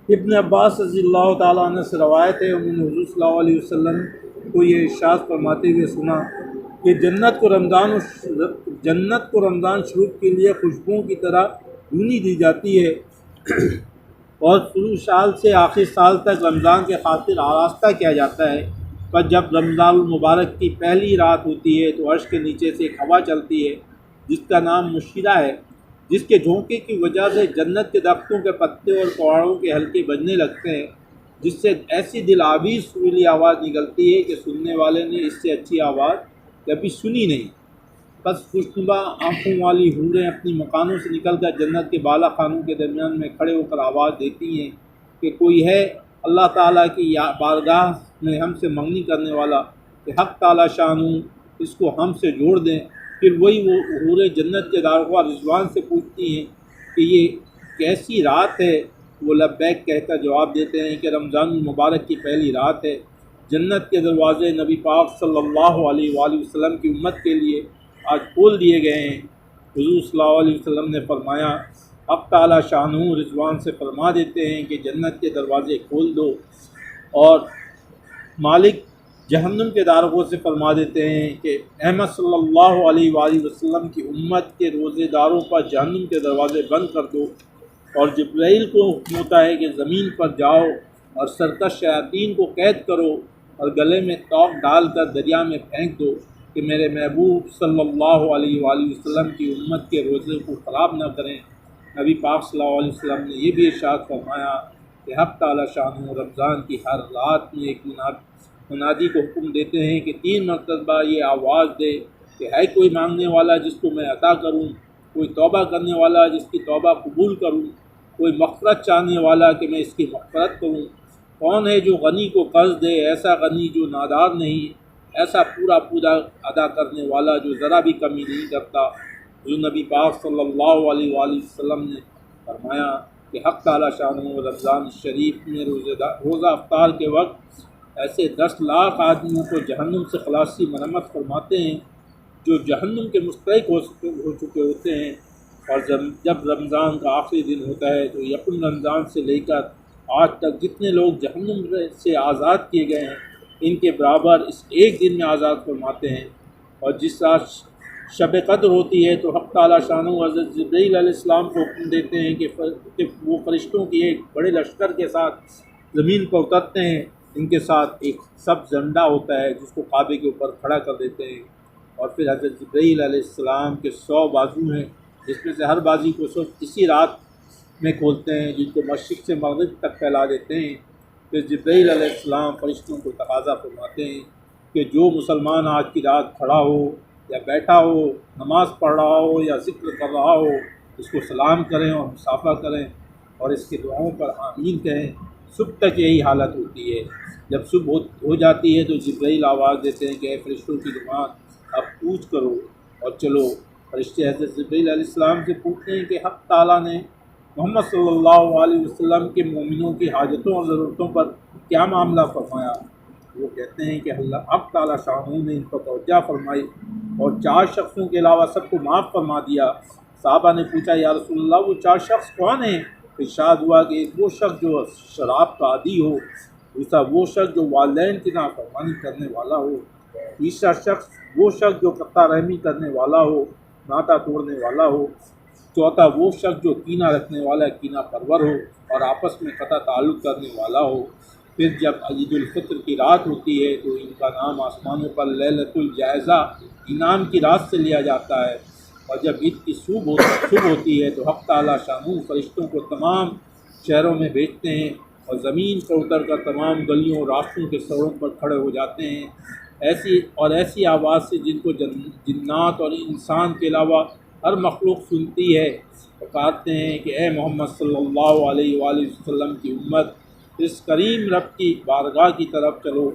ابن عباس رضی اللہ تعالیٰ عنہ سے روایت ہے، انہوں نے حضور صلی اللہ علیہ وسلم کو یہ ارشاد فرماتے ہوئے سنا کہ جنت کو رمضان شروع کے لیے خوشبوؤں کی طرح بھونی دی جاتی ہے، اور شروع سال سے آخر سال تک رمضان کے خاطر آراستہ کیا جاتا ہے۔ پر جب رمضان المبارک کی پہلی رات ہوتی ہے تو عرش کے نیچے سے ایک ہوا چلتی ہے جس کا نام مشیرہ ہے، جس کے جھونکے کی وجہ سے جنت کے درختوں کے پتے اور پہاڑوں کے حلقے بجنے لگتے ہیں، جس سے ایسی دل آویز سریلی آواز نکلتی ہے کہ سننے والے نے اس سے اچھی آواز کبھی سنی نہیں۔ بس خوشنما آنکھوں والی حوریں اپنی مکانوں سے نکل کر جنت کے بالا خانوں کے درمیان میں کھڑے ہو کر آواز دیتی ہیں کہ کوئی ہے اللہ تعالیٰ کی بارگاہ میں ہم سے منگنی کرنے والا کہ حق تعالیٰ شانہ اس کو ہم سے جوڑ دیں۔ پھر وہی وہ حوریں جنت کے داروغہ رضوان سے پوچھتی ہیں کہ یہ کیسی رات ہے؟ وہ لبیک کہہ کر جواب دیتے ہیں کہ رمضان المبارک کی پہلی رات ہے۔ جنت کے دروازے نبی پاک صلی اللہ علیہ وآلہ وسلم کی امت کے لیے آج کھول دیے گئے ہیں۔ حضور صلی اللہ علیہ وسلم نے فرمایا، حق تعالیٰ شانہ رضوان سے فرما دیتے ہیں کہ جنت کے دروازے کھول دو، اور مالک جہنم کے داروغوں سے فرما دیتے ہیں کہ احمد صلی اللہ علیہ وآلہ وسلم کی امت کے روزے داروں پر جہنم کے دروازے بند کر دو، اور جبرائیل کو حکم ہوتا ہے کہ زمین پر جاؤ اور سرکش شیاطین کو قید کرو اور گلے میں توق ڈال کر دریا میں پھینک دو کہ میرے محبوب صلی اللہ علیہ وآلہ وسلم کی امت کے روزے کو خراب نہ کریں۔ نبی پاک صلی اللہ علیہ وسلم نے یہ بھی ارشاد فرمایا کہ حق تعالیٰ شانہ رمضان کی ہر رات میں ایک منادی کو حکم دیتے ہیں کہ 3 مرتبہ یہ آواز دے کہ ہے کوئی مانگنے والا جس کو میں عطا کروں، کوئی توبہ کرنے والا جس کی توبہ قبول کروں، کوئی مغفرت چاہنے والا کہ میں اس کی مغفرت کروں۔ کون ہے جو غنی کو قرض دے، ایسا غنی جو نادار نہیں، ایسا پورا ادا کرنے والا جو ذرا بھی کمی نہیں کرتا۔ جو نبی پاک صلی اللہ علیہ وآلہ وسلم نے فرمایا کہ حق تعالیٰ شانہ رمضان شریف میں روزہ افطار کے وقت ایسے 10 لاکھ آدمیوں کو جہنم سے خلاصی مرمت فرماتے ہیں جو جہنم کے مستحق ہو چکے ہوتے ہیں، اور جب رمضان کا آخری دن ہوتا ہے تو یکم رمضان سے لے کر آج تک جتنے لوگ جہنم سے آزاد کیے گئے ہیں ان کے برابر اس ایک دن میں آزاد فرماتے ہیں۔ اور جس رات شب قدر ہوتی ہے تو حق تعالیٰ شانہ حضرت جبرائیل علیہ السلام کو حکم دیتے ہیں کہ وہ فرشتوں کی ایک بڑے لشکر کے ساتھ زمین پر اترتے ہیں۔ ان کے ساتھ ایک سبز جھنڈا ہوتا ہے جس کو کعبے کے اوپر کھڑا کر دیتے ہیں، اور پھر حضرت جبرائیل علیہ السلام کے 100 بازو ہیں جس میں سے ہر بازی کو صرف اسی رات میں کھولتے ہیں، جن کو مشرق سے مغرب تک پھیلا دیتے ہیں۔ پھر جبرائیل علیہ السلام فرشتوں کو تقاضا فرماتے ہیں کہ جو مسلمان آج کی رات کھڑا ہو یا بیٹھا ہو، نماز پڑھ رہا ہو یا ذکر کر رہا ہو، اس کو سلام کریں اور مصافحہ کریں اور اس کے دعاؤں پر آمین کہیں۔ صبح تک یہی حالت ہوتی ہے۔ جب صبح ہو جاتی ہے تو جبرائیل آواز دیتے ہیں کہ اے فرشتوں کی جماعت اب کوچ کرو اور چلو۔ فرشتے حضرت جبرائیل علیہ السلام سے پوچھتے ہیں کہ حق تعالیٰ نے محمد صلی اللہ علیہ وسلم کے مومنوں کی حاجتوں اور ضرورتوں پر کیا معاملہ فرمایا؟ وہ کہتے ہیں کہ حق تعالیٰ شانہ نے ان پر توجہ فرمائی اور 4 شخصوں کے علاوہ سب کو معاف فرما دیا۔ صحابہ نے پوچھا یا رسول اللہ وہ 4 شخص کون ہیں؟ ارشاد ہوا کہ ایک وہ شخص جو شراب کا عادی ہو، دوسرا وہ شخص جو والدین کی نافرمانی کرنے والا ہو، تیسرا شخص وہ شخص جو قطع رحمی کرنے والا ہو، ناطہ توڑنے والا ہو، چوتھا وہ شخص جو کینہ رکھنے والا کینہ پرور ہو اور آپس میں قطع تعلق کرنے والا ہو۔ پھر جب عید الفطر کی رات ہوتی ہے تو ان کا نام آسمانوں پر لیلۃ الجائزہ انعام کی رات سے لیا جاتا ہے، اور جب عید کی صبح ہوتی ہے تو حق تعالیٰ شانہ فرشتوں کو تمام شہروں میں بھیجتے ہیں اور زمین پر اتر کر تمام گلیوں اور راستوں کے سروں پر کھڑے ہو جاتے ہیں ایسی آواز سے جن کو جنات اور انسان کے علاوہ ہر مخلوق سنتی ہے، پکارتے ہیں کہ اے محمد صلی اللہ علیہ وآلہ وسلم کی امت، اس کریم رب کی بارگاہ کی طرف چلو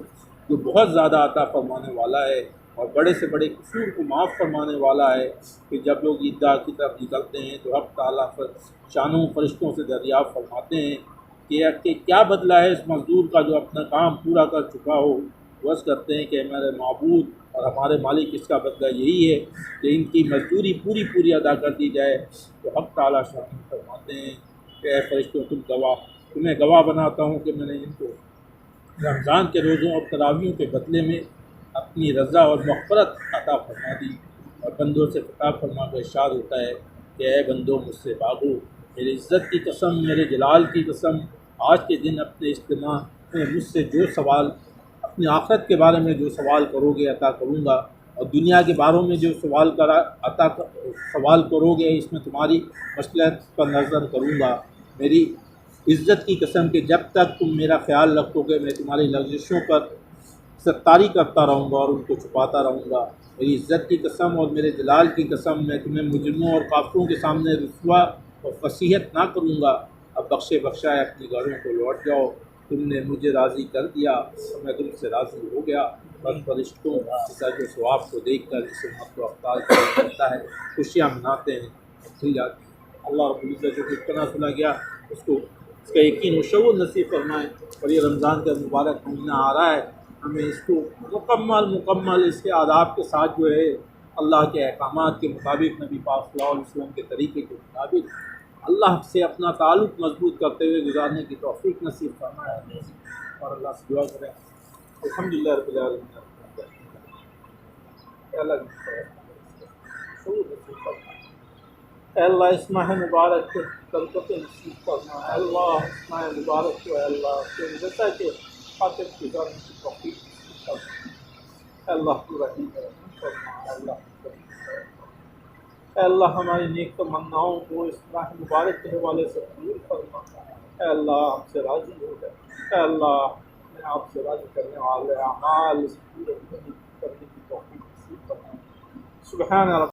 جو بہت زیادہ عطا فرمانے والا ہے اور بڑے سے بڑے قصور کو معاف فرمانے والا ہے۔ کہ جب لوگ عیدگاہ کی طرف نکلتے ہیں تو حق تعالیٰ شانہ فرشتوں سے دریافت فرماتے ہیں کہ کیا بدلہ ہے اس مزدور کا جو اپنا کام پورا کر چکا ہو؟ عرض کرتے ہیں کہ میرے معبود اور ہمارے مالک اس کا بدلہ یہی ہے کہ ان کی مزدوری پوری ادا کر دی جائے۔ تو حق تعالیٰ شانہ فرماتے ہیں کہ اے فرشتوں تم گواہ، تمہیں گواہ بناتا ہوں کہ میں نے ان کو رمضان کے روزوں اور تراویحوں کے بدلے میں اپنی رضا اور مغفرت عطا فرما دی۔ اور بندوں سے خطاب فرما کر ارشاد ہوتا ہے کہ اے بندو مجھ سے بھاگو، میری عزت کی قسم، میرے جلال کی قسم، آج کے دن اپنے اجتماع میں مجھ سے جو سوال اپنی آخرت کے بارے میں جو سوال کرو گے عطا کروں گا، اور دنیا کے باروں میں جو سوال کرو گے اس میں تمہاری مصلحت پر نظر کروں گا۔ میری عزت کی قسم کہ جب تک تم میرا خیال رکھو گے میں تمہاری لغزشوں پر ستاری کرتا رہوں گا اور ان کو چھپاتا رہوں گا۔ میری عزت کی قسم اور میرے جلال کی قسم، میں تمہیں مجرموں اور کافروں کے سامنے رسوا اور فصیحت نہ کروں گا۔ اب بخشے بخشائے اپنی گھروں کو لوٹ جاؤ، تم نے مجھے راضی کر دیا اور میں تم سے راضی ہو گیا۔ بس فرشتوں اس اجر و ثواب کو دیکھ کر اس امت و افطار کرتا ہے، خوشیاں مناتے ہیں، کھل جاتی ہیں۔ اللہ رب العزت جو کتنا سنا گیا اس کا یقین و شعور نصیب فرمائے۔ اور یہ رمضان کا مبارک مہینہ آ رہا ہے، ہمیں اس کو مکمل اس کے آداب کے ساتھ جو ہے اللہ کے احکامات کے مطابق، نبی پاک صلی اللہ علیہ وسلم کے طریقے کے مطابق اللہ سے اپنا تعلق مضبوط کرتے ہوئے گزارنے کی توفیق نصیب فرمائے، اور اللہ سے دعا کریں الحمدللہ رب العالمین۔ اے اللہ اس ماہ مبارک کو برکت نصیب فرما، اے اللہ اس ماہ مبارک کو اے اللہ تیری رضا کے خاطر گزارنے کی توفیق نصیب فرما۔ اے اللہ تو رحیم رحیم فرما، اے اللہ تو رحیم فرما۔ اے اللہ ہماری نیک تمناؤں کو اس ماہ مبارک کے حوالے سے قبول فرما۔ اے اللہ ہم سے راضی ہو جائے، اے اللہ میں آپ سے راضی کرنے والے اعمال اس پورے کرنے کی توفیق نصیب فرما۔ سبحان